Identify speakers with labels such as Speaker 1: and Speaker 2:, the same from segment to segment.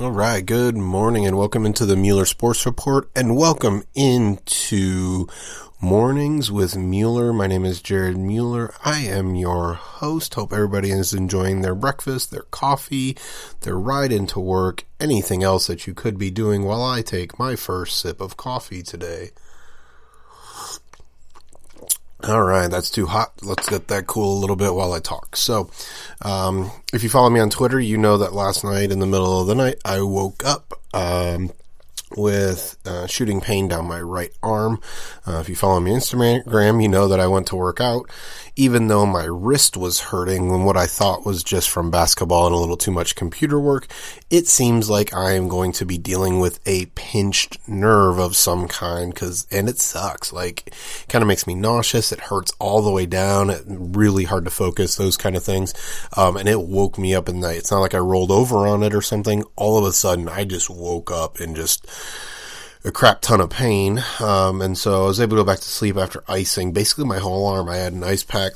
Speaker 1: All right, good morning and welcome into the Mueller Sports Report and welcome into Mornings with Mueller. My name is Jared Mueller. I am your host. Hope everybody is enjoying their breakfast, their coffee, their ride into work, anything else that you could be doing while I take my first sip of coffee today. All right, that's too hot. Let's get that cool a little bit while I talk. So, if you follow me on Twitter, you know that last night in the middle of the night, I woke up with shooting pain down my right arm. If you follow me on Instagram, you know that I went to work out, even though my wrist was hurting when what I thought was just from basketball and a little too much computer work. It seems like I am going to be dealing with a pinched nerve of some kind, and it sucks. Like, kind of makes me nauseous. It hurts all the way down. It's really hard to focus, those kind of things. And it woke me up at night. It's not like I rolled over on it or something. All of a sudden, I just woke up and just a crap ton of pain. And so I was able to go back to sleep after icing basically my whole arm. I had an ice pack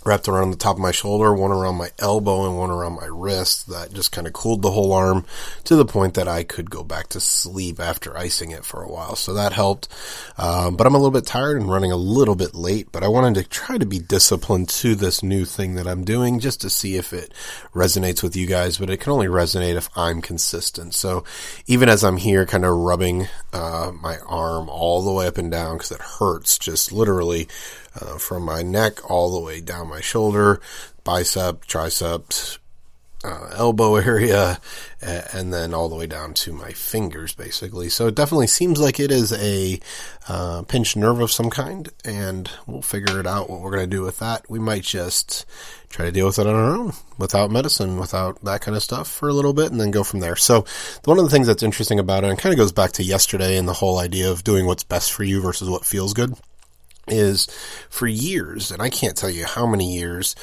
Speaker 1: wrapped around the top of my shoulder, one around my elbow and one around my wrist that just kind of cooled the whole arm to the point that I could go back to sleep after icing it for a while. So that helped. But I'm a little bit tired and running a little bit late, but I wanted to try to be disciplined to this new thing that I'm doing just to see if it resonates with you guys, but it can only resonate if I'm consistent. So even as I'm here kind of rubbing my arm all the way up and down because it hurts just literally from my neck all the way down my shoulder, bicep, tricep, elbow area, and then all the way down to my fingers, basically. So it definitely seems like it is a pinched nerve of some kind, and we'll figure it out what we're going to do with that. We might just try to deal with it on our own, without medicine, without that kind of stuff for a little bit, and then go from there. So one of the things that's interesting about it, and kind of goes back to yesterday and the whole idea of doing what's best for you versus what feels good, is for years, and I can't tell you how many years,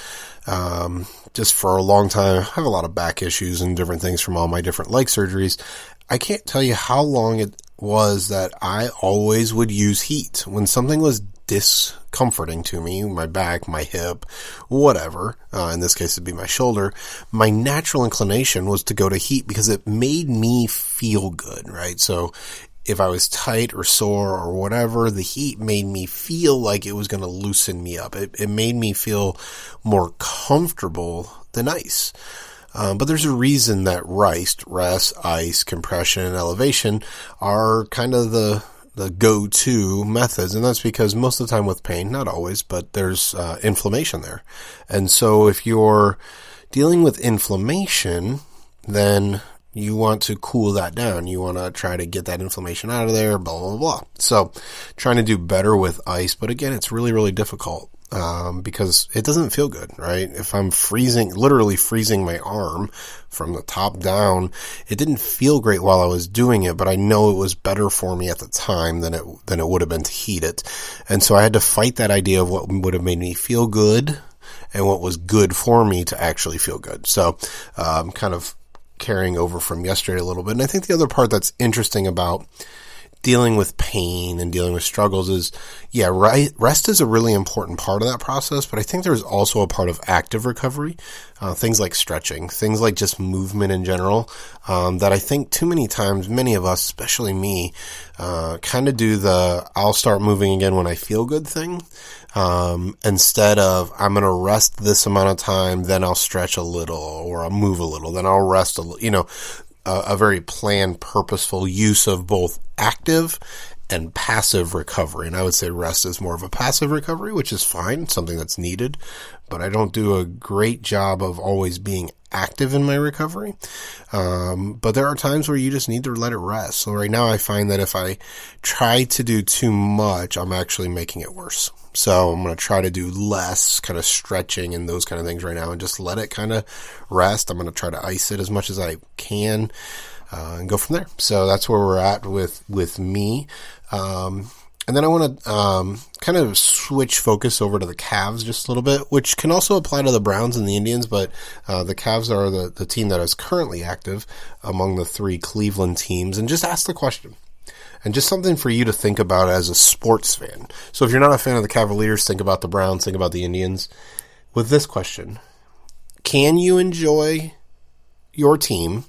Speaker 1: just for a long time, I have a lot of back issues and different things from all my different leg surgeries. I can't tell you how long it was that I always would use heat. When something was discomforting to me, my back, my hip, whatever, in this case it'd be my shoulder, my natural inclination was to go to heat because it made me feel good, right? So if I was tight or sore or whatever, the heat made me feel like it was going to loosen me up. It made me feel more comfortable than ice. But there's a reason that rest, ice, compression, and elevation are kind of the go-to methods. And that's because most of the time with pain, not always, but there's inflammation there. And so if you're dealing with inflammation, then you want to cool that down. You want to try to get that inflammation out of there, blah, blah, blah. So trying to do better with ice. But again, it's really, really difficult because it doesn't feel good, right? If I'm literally freezing my arm from the top down, it didn't feel great while I was doing it, but I know it was better for me at the time than it would have been to heat it. And so I had to fight that idea of what would have made me feel good and what was good for me to actually feel good. So kind of carrying over from yesterday a little bit. And I think the other part that's interesting about dealing with pain and dealing with struggles is, rest is a really important part of that process, but I think there's also a part of active recovery, things like stretching, things like just movement in general, that I think too many times, many of us, especially me, kind of do the I'll start moving again when I feel good thing, instead of I'm going to rest this amount of time, then I'll stretch a little, or I'll move a little, then I'll rest a little, a very planned, purposeful use of both active and passive recovery. And I would say rest is more of a passive recovery, which is fine, something that's needed, but I don't do a great job of always being active in my recovery. But there are times where you just need to let it rest. So right now I find that if I try to do too much, I'm actually making it worse. So I'm going to try to do less kind of stretching and those kind of things right now and just let it kind of rest. I'm going to try to ice it as much as I can and go from there. So that's where we're at with me. And then I want to kind of switch focus over to the Cavs just a little bit, which can also apply to the Browns and the Indians, but the Cavs are the team that is currently active among the three Cleveland teams. And just ask the question. And just something for you to think about as a sports fan. So if you're not a fan of the Cavaliers, think about the Browns, think about the Indians. With this question, can you enjoy your team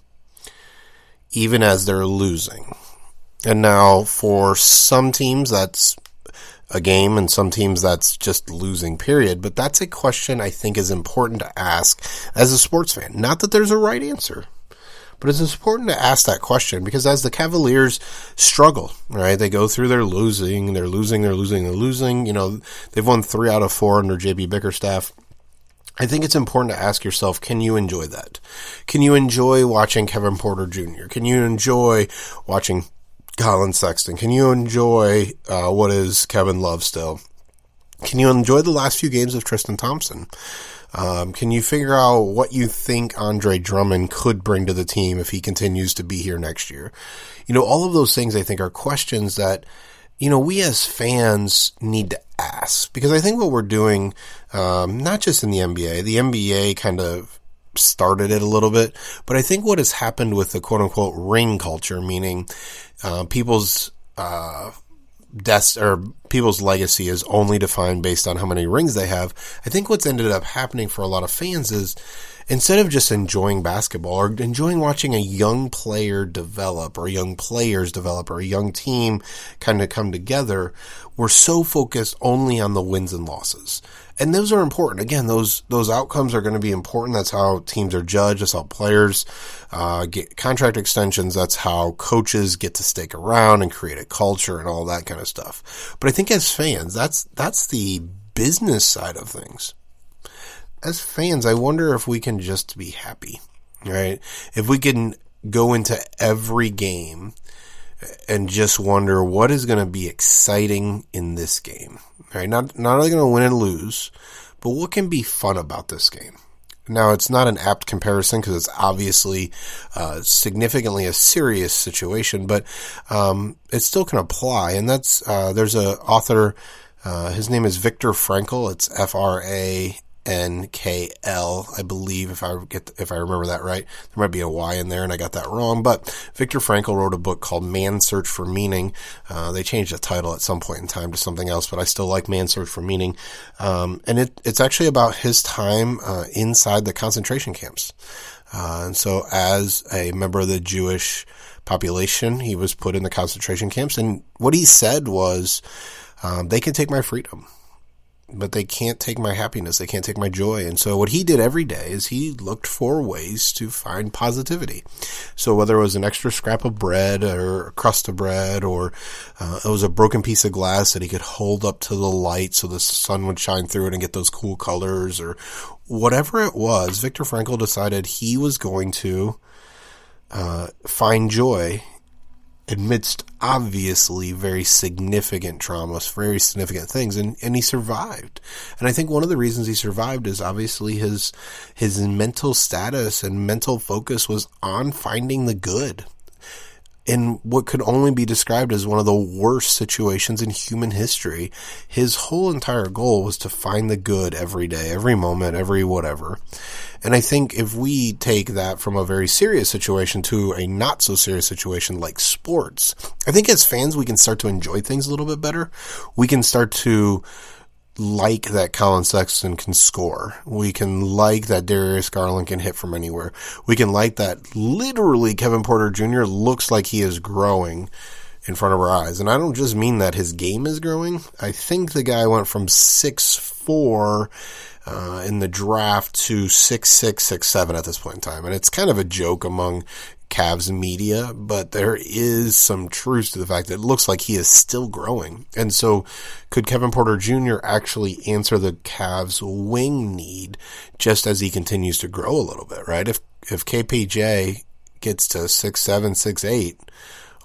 Speaker 1: even as they're losing. And now for some teams, that's a game, and some teams that's just losing, period. But that's a question I think is important to ask as a sports fan. Not that there's a right answer, but it's important to ask that question, because as the Cavaliers struggle, right, they go through their losing. You know, they've won 3 out of 4 under JB Bickerstaff. I think it's important to ask yourself, can you enjoy that? Can you enjoy watching Kevin Porter Jr.? Can you enjoy watching Colin Sexton? Can you enjoy what is Kevin Love still? Can you enjoy the last few games of Tristan Thompson? Can you figure out what you think Andre Drummond could bring to the team if he continues to be here next year? You know, all of those things I think are questions that, you know, we as fans need to ask, because I think what we're doing, not just in the NBA kind of started it a little bit, but I think what has happened with the quote unquote ring culture, meaning people's people's legacy is only defined based on how many rings they have. I think what's ended up happening for a lot of fans is, instead of just enjoying basketball or enjoying watching a young player develop, or young players develop, or a young team kind of come together, we're so focused only on the wins and losses. And those are important. Again, those outcomes are going to be important. That's how teams are judged. That's how players get contract extensions. That's how coaches get to stick around and create a culture and all that kind of stuff. But I think as fans, that's the business side of things. As fans, I wonder if we can just be happy, right? If we can go into every game and just wonder what is going to be exciting in this game, right? Not only going to win and lose, but what can be fun about this game. Now, it's not an apt comparison because it's obviously significantly a serious situation, but it still can apply. And that's there's an author, his name is Viktor Frankl. It's Frankl, I believe, if I remember that right. There might be a Y in there and I got that wrong, but Viktor Frankl wrote a book called Man's Search for Meaning. They changed the title at some point in time to something else, but I still like Man's Search for Meaning. And it's actually about his time inside the concentration camps. And so as a member of the Jewish population, he was put in the concentration camps, and what he said was, they can take my freedom, but they can't take my happiness. They can't take my joy. And so what he did every day is he looked for ways to find positivity. So whether it was an extra scrap of bread or a crust of bread, or it was a broken piece of glass that he could hold up to the light so the sun would shine through it and get those cool colors, or whatever it was, Viktor Frankl decided he was going to find joy amidst obviously very significant traumas, very significant things, and he survived. And I think one of the reasons he survived is obviously his mental status and mental focus was on finding the good in what could only be described as one of the worst situations in human history. His whole entire goal was to find the good every day, every moment, every whatever. And I think if we take that from a very serious situation to a not so serious situation like sports, I think as fans we can start to enjoy things a little bit better. We can start to like that Colin Sexton can score. We can like that Darius Garland can hit from anywhere. We can like that literally Kevin Porter Jr. looks like he is growing in front of our eyes. And I don't just mean that his game is growing. I think the guy went from 6'4" in the draft to 6'6", 6'7" at this point in time. And it's kind of a joke among Cavs media, but there is some truth to the fact that it looks like he is still growing. And so could Kevin Porter Jr. actually answer the Cavs wing need just as he continues to grow a little bit, right? If KPJ gets to 6'7", 6'8",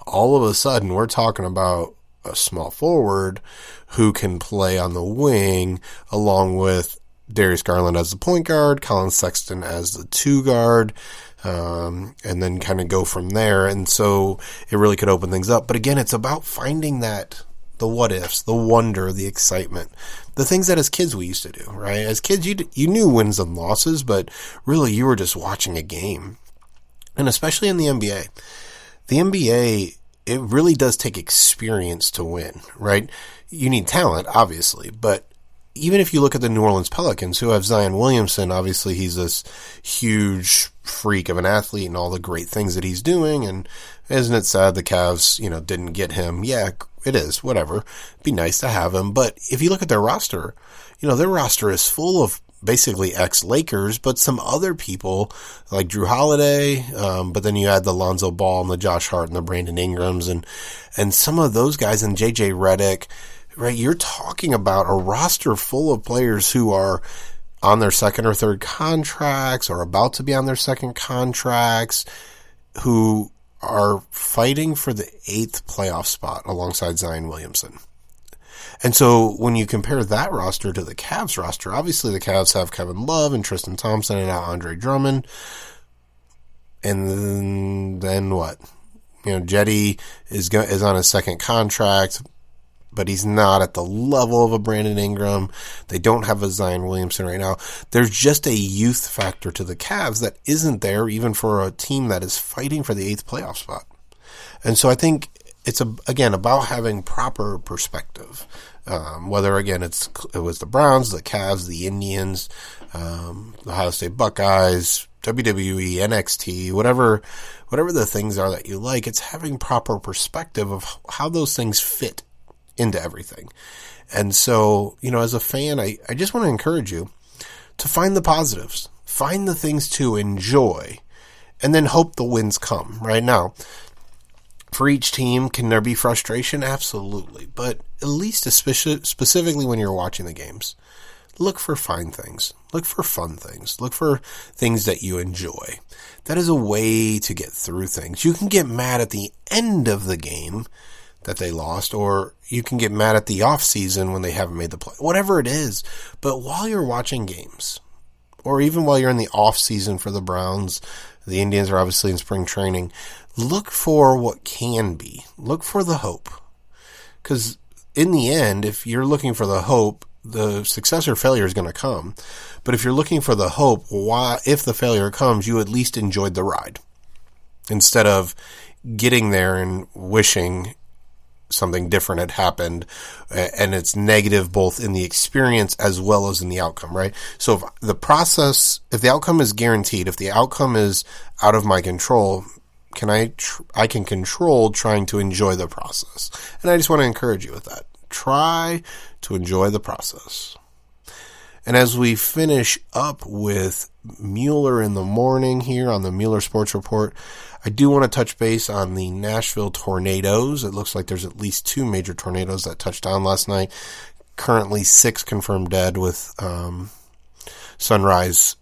Speaker 1: all of a sudden we're talking about a small forward who can play on the wing along with Darius Garland as the point guard, Colin Sexton as the 2 guard, and then kind of go from there. And so it really could open things up. But again, it's about finding that, the what ifs, the wonder, the excitement, the things that as kids we used to do, right? As kids, you knew wins and losses, but really you were just watching a game. And especially in the NBA, it really does take experience to win, right? You need talent, obviously, but even if you look at the New Orleans Pelicans, who have Zion Williamson, obviously he's this huge freak of an athlete and all the great things that he's doing. And isn't it sad the Cavs, didn't get him? Yeah, it is. Whatever. It'd be nice to have him. But if you look at their roster, their roster is full of basically ex-Lakers, but some other people like Drew Holiday, but then you add the Lonzo Ball and the Josh Hart and the Brandon Ingrams and some of those guys, and JJ Redick, right? You're talking about a roster full of players who are on their second or third contracts or about to be on their second contracts, who are fighting for the 8th playoff spot alongside Zion Williamson. And so when you compare that roster to the Cavs roster, obviously the Cavs have Kevin Love and Tristan Thompson and now Andre Drummond. And then what? Jetty is on his second contract, but he's not at the level of a Brandon Ingram. They don't have a Zion Williamson right now. There's just a youth factor to the Cavs that isn't there even for a team that is fighting for the 8th playoff spot. And so I think it's, again, about having proper perspective. Whether, again, it was the Browns, the Cavs, the Indians, the Ohio State Buckeyes, WWE, NXT, whatever the things are that you like, it's having proper perspective of how those things fit into everything. And so, as a fan, I just want to encourage you to find the positives, find the things to enjoy, and then hope the wins come. Right now, for each team, can there be frustration? Absolutely. But at least specifically when you're watching the games, look for fine things. Look for fun things. Look for things that you enjoy. That is a way to get through things. You can get mad at the end of the game that they lost, or you can get mad at the off season when they haven't made the play. Whatever it is. But while you're watching games, or even while you're in the off season for the Browns, the Indians are obviously in spring training, look for what can be. Look for the hope. Because in the end, if you're looking for the hope, the success or failure is going to come. But if you're looking for the hope, if the failure comes, you at least enjoyed the ride. Instead of getting there and wishing something different had happened, and it's negative both in the experience as well as in the outcome, right? So if the outcome is guaranteed, if the outcome is out of my control, I can control trying to enjoy the process. And I just want to encourage you with that. Try to enjoy the process. And as we finish up with Mueller in the morning here on the Mueller Sports Report, I do want to touch base on the Nashville tornadoes. It looks like there's at least 2 major tornadoes that touched down last night. Currently 6 confirmed dead, with sunrise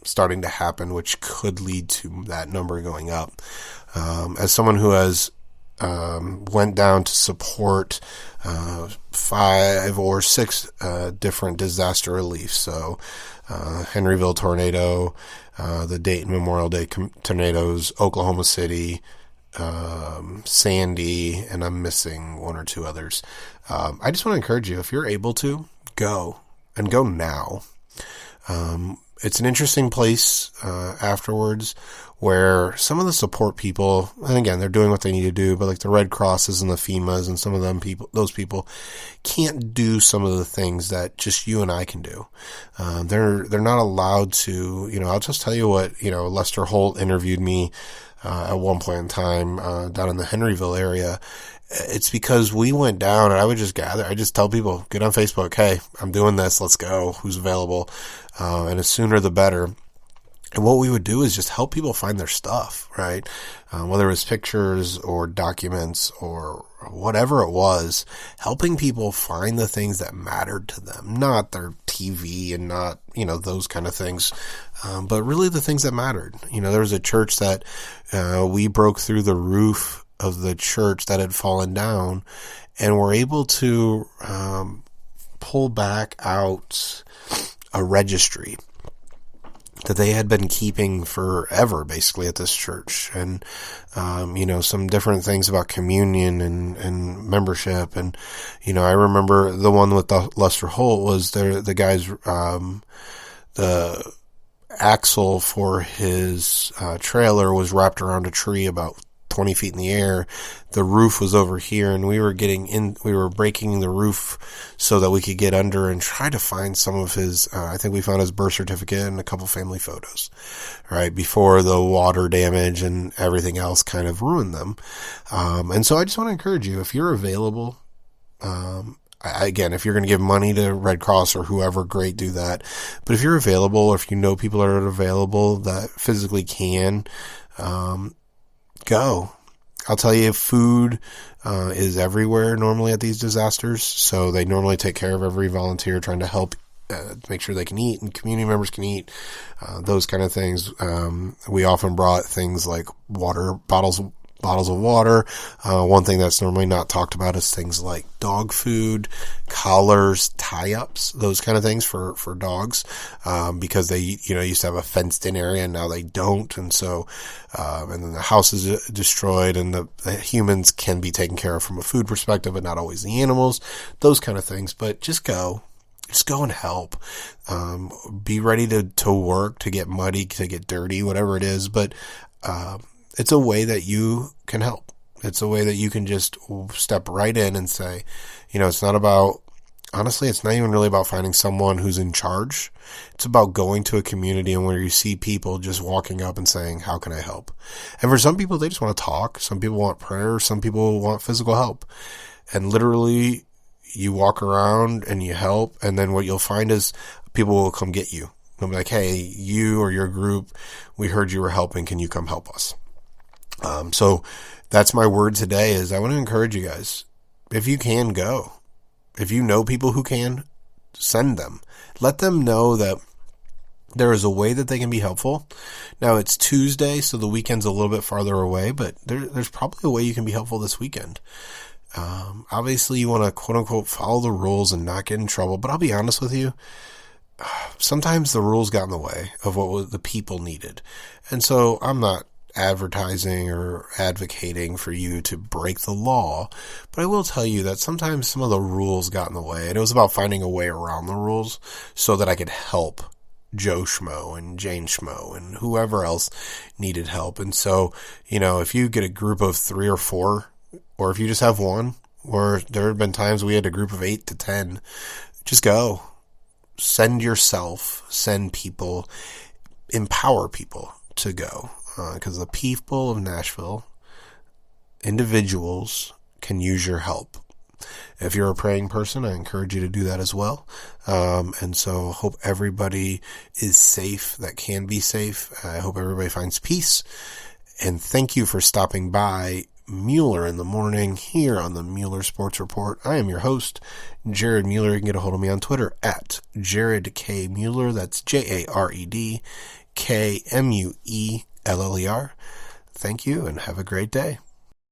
Speaker 1: starting to happen, which could lead to that number going up. As someone who has went down to support 5 or 6 different disaster relief, so Henryville tornado, the Dayton Memorial Day tornadoes, Oklahoma City, Sandy, and I'm missing 1 or 2 others. I just want to encourage you, if you're able to, go, and go now. It's an interesting place afterwards, where some of the support people, and again, they're doing what they need to do, but like the Red Crosses and the FEMAs and some of those people can't do some of the things that just you and I can do. They're not allowed to, I'll just tell you what, Lester Holt interviewed me at one point in time down in the Henryville area. It's because we went down, and I would just gather. I just tell people, get on Facebook, hey, I'm doing this, let's go, who's available? And the sooner the better. And what we would do is just help people find their stuff, right? Whether it was pictures or documents or whatever it was, helping people find the things that mattered to them, not their TV and not, those kind of things, but really the things that mattered. There was a church that we broke through the roof of the church that had fallen down, and were able to pull back out a registry that they had been keeping forever, basically, at this church. And, some different things about communion and membership. And, I remember the one with the Lester Holt was the guy's, the axle for his trailer was wrapped around a tree about 20 feet in the air. The roof was over here, and we were breaking the roof so that we could get under and try to find some of his, I think we found his birth certificate and a couple family photos, right, before the water damage and everything else kind of ruined them. And so I just want to encourage you, if you're available, again, if you're going to give money to Red Cross or whoever, great, do that. But if you're available, or if you know people that are available that physically can, go. I'll tell you, food is everywhere normally at these disasters. So they normally take care of every volunteer, trying to help make sure they can eat and community members can eat, those kind of things. We often brought things like water bottles of water. One thing that's normally not talked about is things like dog food, collars, tie-ups, those kind of things for dogs, because they, used to have a fenced in area and now they don't. And so, and then the house is destroyed, and the humans can be taken care of from a food perspective, but not always the animals, those kind of things. But just go and help. Be ready to work, to get muddy, to get dirty, whatever it is. But, it's a way that you can help. It's a way that you can just step right in and say, it's not even really about finding someone who's in charge. It's about going to a community and where you see people just walking up and saying, how can I help? And for some people, they just want to talk. Some people want prayer. Some people want physical help. And literally, you walk around and you help. And then what you'll find is people will come get you. They'll be like, hey, you or your group, we heard you were helping. Can you come help us? So that's my word today, is I want to encourage you guys, if you can, go. If you know people who can, send them. Let them know that there is a way that they can be helpful. Now, it's Tuesday, so the weekend's a little bit farther away, but there's probably a way you can be helpful this weekend. Obviously, you want to, quote unquote, follow the rules and not get in trouble, but I'll be honest with you, sometimes the rules got in the way of what the people needed. And so I'm not advertising or advocating for you to break the law, but I will tell you that sometimes some of the rules got in the way, and it was about finding a way around the rules so that I could help Joe Schmo and Jane Schmo and whoever else needed help. And so, if you get a group of 3 or 4, or if you just have one, or there have been times we had a group of 8 to 10, just go. Send yourself, send people, empower people to go. Because the people of Nashville, individuals, can use your help. If you're a praying person, I encourage you to do that as well. And so I hope everybody is safe that can be safe. I hope everybody finds peace. And thank you for stopping by Mueller in the Morning here on the Mueller Sports Report. I am your host, Jared Mueller. You can get a hold of me on Twitter at Jared K. Mueller. That's JaredKMueller. Thank you and have a great day.